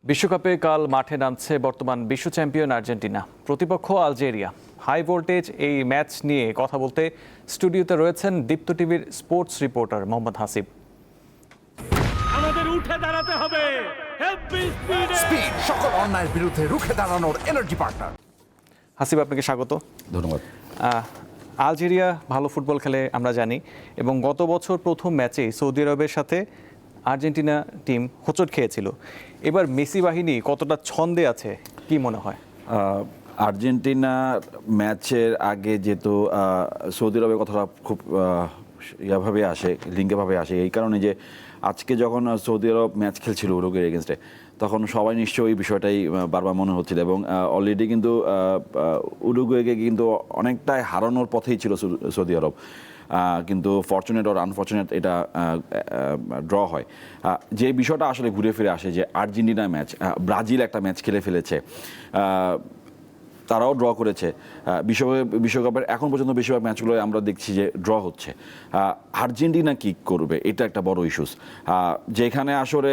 বিশ্বকাপে কাল মাঠে নামছে বর্তমান বিশ্ব চ্যাম্পিয়ন আর্জেন্টিনা, প্রতিপক্ষ আলজেরিয়া। হাই ভোল্টেজ এই ম্যাচ নিয়ে কথা বলতে স্টুডিওতে রয়েছেন দীপ্ত টিভির স্পোর্টস রিপোর্টার মোহাম্মদ হাসিব। আমাদের উঠে দাঁড়াতে হবে, স্পিড সকল অন্যায়ের বিরুদ্ধে রুখে দাঁড়ানোর এনার্জি পার্টনার। হাসিব, আপনাকে স্বাগত। ধন্যবাদ। আলজেরিয়া ভালো ফুটবল খেলে আমরা জানি, এবং গত বছর প্রথম ম্যাচেই সৌদি আরবের সাথে আর্জেন্টিনা টিম হোঁচট খেয়েছিল। এবার মেসি বাহিনী কতটা ছন্দে আছে কি মনে হয়? আর্জেন্টিনা ম্যাচের আগে যেহেতু সৌদি আরবের কথাটা খুব ইয়াভাবে আসে, লিঙ্কেভাবে আসে, এই কারণে যে আজকে যখন সৌদি আরব ম্যাচ খেলছিল উরুগুয়ের এগেনস্টে, তখন সবাই নিশ্চয়ই ওই বিষয়টাই বারবার মনে হচ্ছিল, এবং অলরেডি কিন্তু উরুগুয়েকে কিন্তু অনেকটাই হারানোর পথেই ছিল সৌদি আরব, কিন্তু ফরচুনেট ওর আনফরচুনেট এটা ড্র হয়। যে বিষয়টা আসলে ঘুরে ফিরে আসে যে আর্জেন্টিনা ম্যাচ, ব্রাজিল একটা ম্যাচ খেলে ফেলেছে, তারাও ড্র করেছে। বিশ্বকাপের এখন পর্যন্ত বেশিরভাগ ম্যাচগুলোয় আমরা দেখছি যে ড্র হচ্ছে। আর্জেন্টিনা কি করবে, এটা একটা বড় ইস্যুস। যেখানে আসলে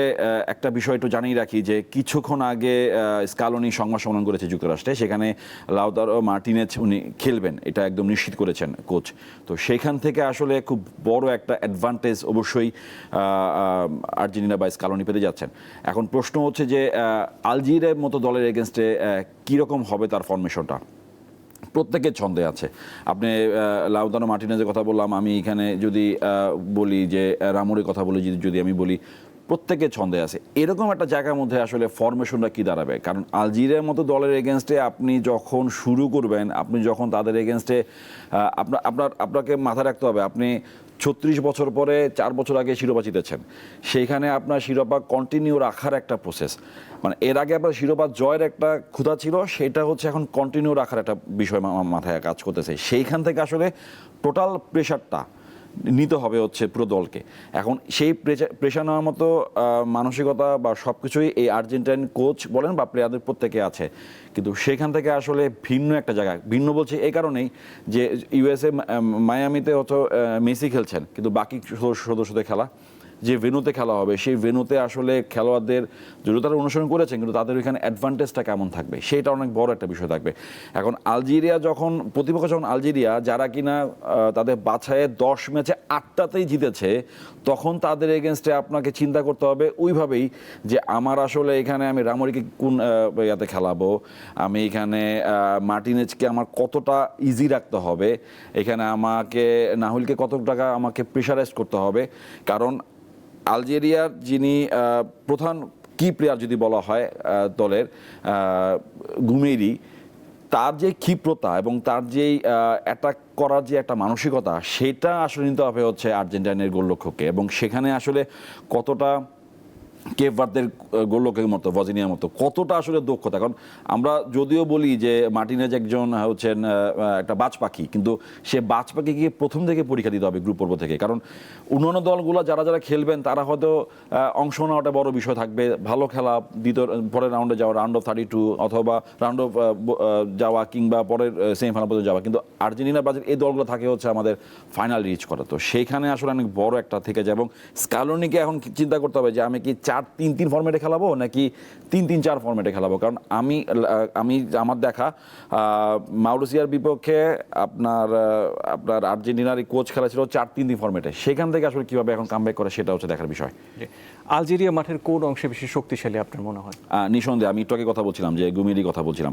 একটা বিষয় একটু জানিয়ে রাখি যে কিছুক্ষণ আগে স্কালোনি সংবাদ সম্মেলন করেছে যুক্তরাষ্ট্রে, সেখানে লাউতারো মার্টিনেজ উনি খেলবেন, এটা একদম নিশ্চিত করেছেন কোচ। তো সেখান থেকে আসলে খুব বড় একটা অ্যাডভান্টেজ অবশ্যই আর্জেন্টিনা বা স্কালোনি পেতে যাচ্ছেন। এখন প্রশ্ন হচ্ছে যে আলজেরিয়ার মতো দলের এগেনস্টে কীরকম হবে তার ফরমেশনটা। প্রত্যেকের ছন্দে আছে। আপনি লাউতারো মার্টিনেজের কথা বললাম, আমি এখানে যদি বলি যে রামোরের কথা বলি, যদি আমি বলি, প্রত্যেকের ছন্দে আছে। এরকম একটা জায়গার মধ্যে আসলে ফরমেশনটা কী দাঁড়াবে, কারণ আলজেরিয়ার মতো দলের এগেনস্টে আপনি যখন শুরু করবেন, আপনি যখন তাদের এগেনস্টে আপনাকে মাথায় রাখতে হবে, আপনি 36 বছর পরে 4 বছর আগে শিরোপা জিতেছেন, সেইখানে আপনার শিরোপা কন্টিনিউ রাখার একটা প্রসেস, মানে এর আগে আপনার শিরোপা জয়ের একটা ক্ষুধা ছিল, সেটা হচ্ছে এখন কন্টিনিউ রাখার একটা বিষয় মাথায় কাজ করতেছে। সেইখান থেকে আসলে টোটাল প্রেশারটা নিতে হবে হচ্ছে পুরো দলকে। এখন সেই প্রেশার নেওয়ার মতো মানসিকতা বা সব কিছুই এই আর্জেন্টাইন কোচ বলেন বা প্লেয়ারদের প্রত্যেকে আছে, কিন্তু সেখান থেকে আসলে ভিন্ন একটা জায়গা। ভিন্ন বলছে এই কারণেই যে ইউএসএ মায়ামিতে হয়তো মেসি খেলছেন, কিন্তু বাকি সদস্যদের খেলা যে ভেন্যুতে খেলা হবে, সেই ভেন্যুতে আসলে খেলোয়াড়দের যদিও তারা অনুসরণ করেছেন, কিন্তু তাদের ওইখানে অ্যাডভান্টেজটা কেমন থাকবে সেটা অনেক বড় একটা বিষয় থাকবে। এখন আলজেরিয়া যখন প্রতিপক্ষ, যখন আলজেরিয়া যারা কিনা তাদের বাছাইয়ে 10 ম্যাচে 8টাতেই জিতেছে, তখন তাদের এগেনস্টে আপনাকে চিন্তা করতে হবে ওইভাবেই যে আমার আসলে এখানে আমি রামোরিকে কোন ইয়াতে খেলাবো, আমি এখানে মার্টিনেজকে আমার কতটা ইজি রাখতে হবে, এখানে আমাকে নাহুলকে কত টাকা আমাকে প্রেশারাইজ করতে হবে। কারণ আলজেরিয়ার যিনি প্রধান কি প্লেয়ার যদি বলা হয় দলের, গুমেরি, তার যে ক্ষিপ্রতা এবং তার যেই অ্যাটাক করার যে একটা মানসিকতা, সেটা আসলে নিতে হবে হচ্ছে আর্জেন্টিনার গোলরক্ষককে, এবং সেখানে আসলে কতটা কেপ ভার্দের গোলরক্ষকের মতো, ভজিনিয়ার মতো কতটা আসলে দক্ষতা। কারণ আমরা যদিও বলি যে মার্টিনেজ একজন হচ্ছেন একটা বাজ পাখি, কিন্তু সে বাজ পাখিকে প্রথম থেকে পরীক্ষা দিতে হবে গ্রুপ পর্ব থেকে, কারণ অন্যান্য দলগুলো যারা যারা খেলবেন তারা হয়তো অংশ নেওয়াটা বড় বিষয় থাকবে, ভালো খেলা, দ্বিতীয় পরের রাউন্ডে যাওয়া, রাউন্ড অফ 32 অথবা রাউন্ড অফ যাওয়া, কিংবা পরের সেমিফাইনাল পর্যন্ত যাওয়া, কিন্তু আর্জেন্টিনা ব্রাজিল এই দলগুলো থাকে হচ্ছে আমাদের ফাইনাল রিচ করা। তো সেইখানে আসলে অনেক বড় একটা থেকে যায়, এবং স্কালোনিকে এখন চিন্তা করতে হবে যে আমি কি 4-3-3 ফরম্যাটে খেলাবো নাকি 3-3-4 ফরম্যাটে খেলাবো। কারণ আমি আমার দেখা মাউরিসিয়ার বিপক্ষে আপনার আর্জেন্টিনার কোচ খেলা ছিল 4-3-3 ফরম্যাটে, সেখান থেকে আসলে কীভাবে এখন কামব্যাক করে সেটা হচ্ছে দেখার বিষয়। আলজেরিয়া মাঠের কোন অংশে বেশি শক্তিশালী আপনার মনে হয়? নিঃসন্দেহে আমি একটু আগে কথা বলছিলাম যে গুমেরি কথা বলছিলাম,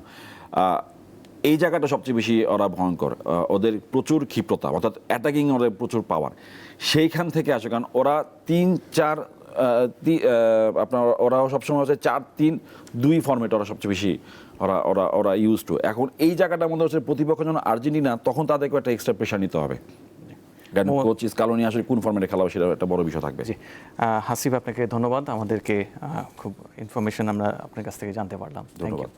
এই জায়গাটা সবচেয়ে বেশি ওরা ভয়ঙ্কর, ওদের প্রচুর ক্ষিপ্রতা, অর্থাৎ অ্যাটাকিং ওদের প্রচুর পাওয়ার সেইখান থেকে আসে। কারণ ওরা 3-4 আপনার ওরাও সবসময় হচ্ছে 4-3-2 ফর্মেট ওরা সবচেয়ে বেশি ওরা ইউজ টু। এখন এই জায়গাটার মধ্যে হচ্ছে প্রতিপক্ষ যখন আর্জেন্টিনা, তখন তাদেরকে একটা এক্সট্রা প্রেশার নিতে হবে, কারণ কোচ স্কালোনি আসলে কোন ফর্মেটে খেলা হবে সেটা একটা বড় বিষয় থাকবে। জি, হাসিব, আপনাকে ধন্যবাদ, আমাদেরকে খুব ইনফরমেশন আমরা আপনার কাছ থেকে জানতে পারলাম। ধন্যবাদ।